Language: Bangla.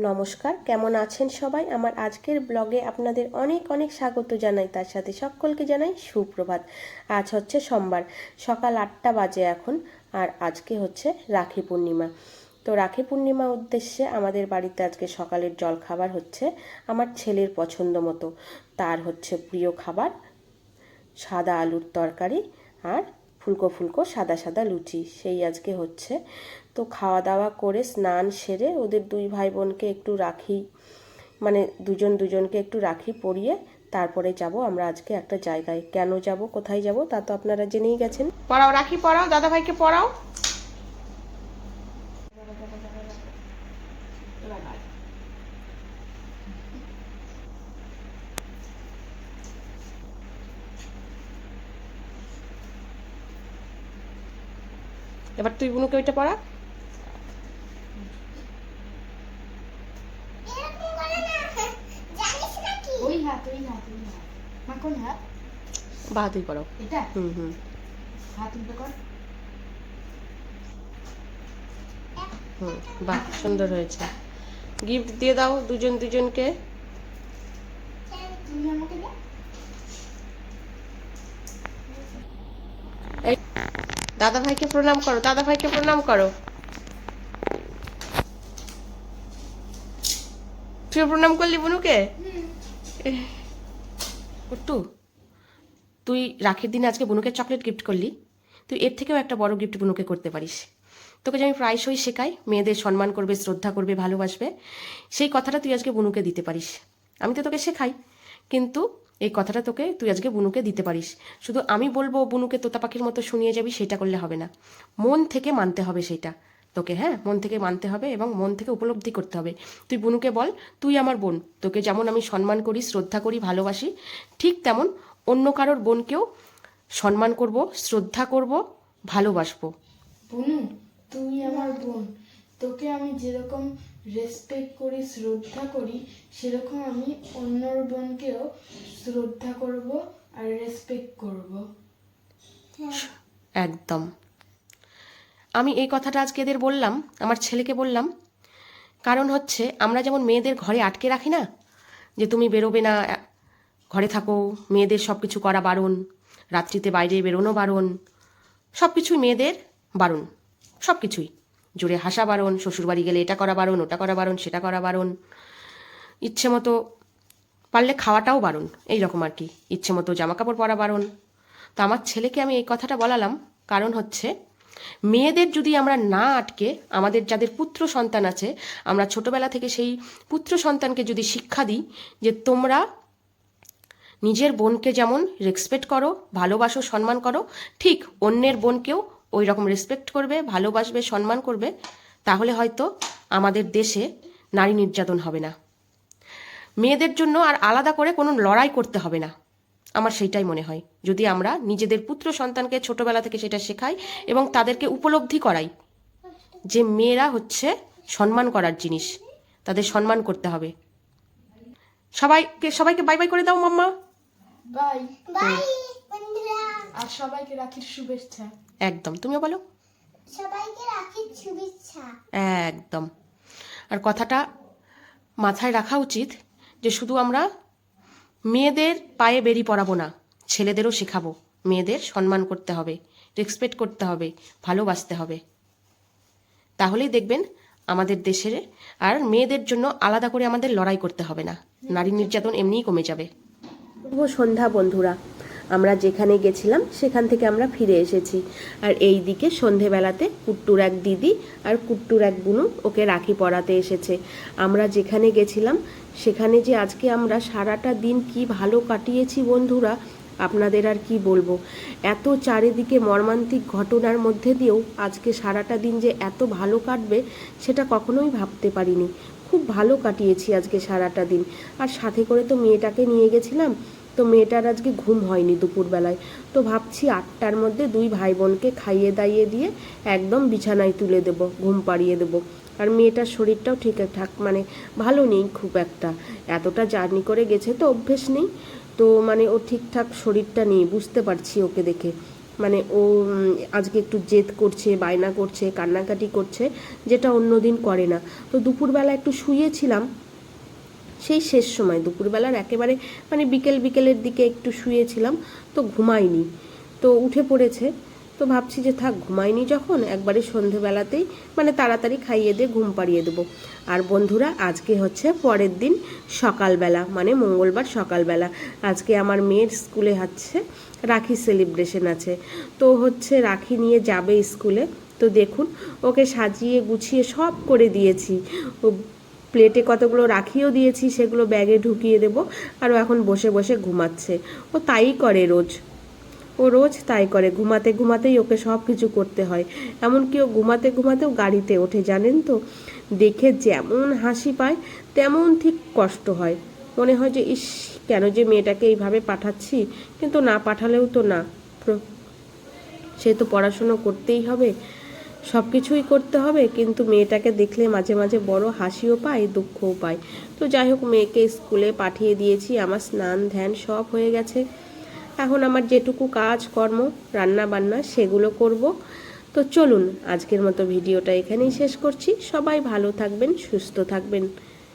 নমস্কার, কেমন আছেন সবাই? আমার আজকের ব্লগে আপনাদের অনেক অনেক স্বাগত জানাই, তার সাথে সকলকে জানাই সুপ্রভাত। আজ হচ্ছে সোমবার, সকাল 8টা বাজে এখন। আর আজকে হচ্ছে রাখি পূর্ণিমা। তো রাখি পূর্ণিমা উদ্দেশ্যে আমাদের বাড়িতে আজকে সকালের জল খাবার হচ্ছে আমার ছেলের পছন্দ মতো। তার হচ্ছে প্রিয় খাবার সাদা আলুর তরকারি আর ফুলকো ফুলকো সাদা সাদা লুচি, সেই আজকে হচ্ছে। তো খাওয়া দাওয়া করে স্নান সেরে ওদের দুই ভাই বোনকে একটু রাখি, মানে দুজন দুজনকে একটু রাখি পরিয়ে তারপরে যাব আমরা আজকে একটা জায়গায়। কেন যাব, কোথায় যাব তা তো আপনারা জেনেই গেছেন। পড়াও, রাখি পড়াও, দাদা ভাইকে পড়াও। এবার তুই বুনুকে ওইটা পড়া। বা তুই পড়াও। বাহ, সুন্দর হয়েছে। গিফট দিয়ে দাও দুজন দুজনকে। দাদা ভাইকে প্রণাম করো, দাদা ভাইকে প্রণাম করো। তুই প্রণাম করলি বুনুকে? কুট্টু, তুই রাখির দিনে আজকে বুনুকে চকলেট গিফট করলি, তুই এর থেকেও একটা বড় গিফট বুনুকে করতে পারিস। তোকে যে আমি প্রায়শই শেখাই মেয়েদের সম্মান করবে, শ্রদ্ধা করবে, ভালোবাসবে, সেই কথাটা তুই আজকে বুনুকে দিতে পারিস। আমি তো তোকে শেখাই, কিন্তু এই কথাটা তুই আজকে বুনুকে দিতে পারিস। শুধু আমি বলবো বুনুকে তোতা পাখির মতো শুনিয়ে যাবি সেটা করলে হবে না, মন থেকে মানতে হবে সেটা তোকে। হ্যাঁ, মন থেকে মানতে হবে এবং মন থেকে উপলব্ধি করতে হবে। তুই বুনুকে বল, তুই আমার বোন, তোকে যেমন আমি সম্মান করি, শ্রদ্ধা করি, ভালোবাসি, ঠিক তেমন অন্য কারোর বোনকেও সম্মান করব, শ্রদ্ধা করব, ভালোবাসবো। বুনু, তুই আমার বোন, তোকে আমি যেরকম রেসপেক্ট করি, শ্রদ্ধা করি, সেরকম আমি অন্যর বোনকেও শ্রদ্ধা করব আর রেসপেক্ট করব। একদম। আমি এই কথাটা আজকে এদের বললাম, আমার ছেলেকে বললাম, কারণ হচ্ছে আমরা যেমন মেয়েদের ঘরে আটকে রাখি না, যে তুমি বেরোবে না, ঘরে থাকো, মেয়েদের সব কিছু করা বারণ, রাত্রিতে বাইরে বেরোনো বারণ, সব কিছুই মেয়েদের বারণ, সব কিছুই জোরে হাসা বারণ, শ্বশুরবাড়ি গেলে এটা করা বারণ, ওটা করা বারণ, সেটা করা বারণ, ইচ্ছে মতো পারলে খাওয়াটাও বারণ, এই রকম আর কি, ইচ্ছে মতো জামাকাপড় পরা বারণ। তো আমার ছেলেকে আমি এই কথাটা বলালাম, কারণ হচ্ছে মেয়েদের যদি আমরা না আটকে, আমাদের যাদের পুত্র সন্তান আছে, আমরা ছোটবেলা থেকে সেই পুত্র সন্তানকে যদি শিক্ষা দিই যে তোমরা নিজের বোনকে যেমন রেসপেক্ট করো, ভালোবাসো, সম্মান করো, ঠিক অন্যের বোনকেও ওই রকম রেসপেক্ট করবে, ভালোবাসবে, সম্মান করবে, তাহলে হয়তো আমাদের দেশে নারী নির্যাতন হবে না, মেয়েদের জন্য আর আলাদা করে কোনো লড়াই করতে হবে না। আমার সেইটাই মনে হয়, যদি আমরা নিজেদের পুত্র সন্তানকে ছোটবেলা থেকে সেটা শেখাই এবং তাদেরকে উপলব্ধি করাই যে মেয়েরা হচ্ছে সম্মান করার জিনিস, তাদের সম্মান করতে হবে। সবাইকে বাই বাই করে দাও মাম্মা। বাই বাই বন্ধুরা, আর সবাইকে রাখির শুভেচ্ছা। একদম, তুমিও বলো, সবাইকে রাখির শুভেচ্ছা। একদম। আর কথাটা মাথায় রাখা উচিত যে শুধু আমরা মেয়েদের পায়ে বেরি পরাবো না, ছেলেদেরও শেখাবো মেয়েদের সম্মান করতে হবে, রেসপেক্ট করতে হবে, ভালোবাসতে হবে। তাহলেই দেখবেন আমাদের দেশের আর মেয়েদের জন্য আলাদা করে আমাদের লড়াই করতে হবে না, নারী নির্যাতন এমনিই কমে যাবে। শুভ সন্ধ্যা বন্ধুরা, আমরা যেখানে গেছিলাম সেখান থেকে আমরা ফিরে এসেছি। আর এই দিকে সন্ধেবেলাতে কুট্টুর এক দিদি আর কুট্টুর এক বুনু ওকে রাখি পরাতে এসেছে। আমরা যেখানে গেছিলাম সেখানে যে আজকে আমরা সারাটা দিন কি ভালো কাটিয়েছি বন্ধুরা, আপনাদের আর কি বলবো। এত চারিদিকে মর্মান্তিক ঘটনার মধ্যে দিয়েও আজকে সারাটা দিন যে এত ভালো কাটবে সেটা কখনোই ভাবতে পারিনি। খুব ভালো কাটিয়েছি আজকে সারাটা দিন। আর সাথে করে তো মেয়েটাকে নিয়ে গেছিলাম, তো মেয়েটার আজকে ঘুম হয়নি দুপুরবেলায়। তো ভাবছি 8টার মধ্যে দুই ভাই বোনকে খাইয়ে দাইয়ে দিয়ে একদম বিছানায় তুলে দেব, ঘুম পাড়িয়ে দেব। আর মেয়েটার শরীরটাও ঠিকঠাক, মানে ভালো নেই খুব একটা, এতটা জার্নি করে গেছে তো অভ্যেস নেই, তো মানে ও ঠিকঠাক শরীরটা নেই, বুঝতে পারছি ওকে দেখে। মানে ও আজকে একটু জেদ করছে, বায়না করছে, কান্নাকাটি করছে, যেটা অন্যদিন করে না। তো দুপুরবেলা একটু শুয়েছিলাম, সেই শেষ সময় দুপুরবেলার একেবারে মানে বিকেলের দিকে একটু শুয়েছিলাম, তো ঘুমাইনি, তো উঠে পড়েছে। তো ভাবছি যে থাক, ঘুমাইনি যখন, একবারে সন্ধেবেলাতেই মানে তাড়াতাড়ি খাইয়ে দিয়ে ঘুম পাড়িয়ে দেবো। আর বন্ধুরা, আজকে হচ্ছে পরের দিন সকালবেলা, মানে মঙ্গলবার সকালবেলা, আজকে আমার মেয়ের স্কুলে হচ্ছে রাখি সেলিব্রেশন আছে। তো হচ্ছে রাখি নিয়ে যাবে স্কুলে। তো দেখুন, ওকে সাজিয়ে গুছিয়ে সব করে দিয়েছি। ও প্লেটে কতগুলো রাখিও দিয়েছি, সেগুলো ব্যাগে ঢুকিয়ে দেব। আর ও এখন বসে বসে ঘুমাচ্ছে। ও তাই করে রোজ, ও রোজ তাই করে, ঘুমাতে ঘুমাতেই ওকে সব কিছু করতে হয়। এমনকি ও ঘুমাতে ঘুমাতেও গাড়িতে ওঠে, জানেন তো। দেখে যেমন হাসি পায় তেমন ঠিক কষ্ট হয়। মনে হয় যে ইস, কেন যে মেয়েটাকে এইভাবে পাঠাচ্ছি, কিন্তু না পাঠালেও তো না, সে তো পড়াশুনো করতেই হবে, সব কিছুই করতে হবে। কিন্তু মেয়েটাকে দেখলে মাঝে মাঝে বড় হাসিও পায়, দুঃখও পায়। তো যাই হোক, মেয়েকে স্কুলে পাঠিয়ে দিয়েছি, আমার স্নান ধ্যান সব হয়ে গেছে। এখন আমার যেটুকু কাজ কর্ম, রান্না বান্না, সেগুলো করব। তো চলুন, আজকের মতো ভিডিওটা এখানেই শেষ করছি। সবাই ভালো থাকবেন, সুস্থ থাকবেন।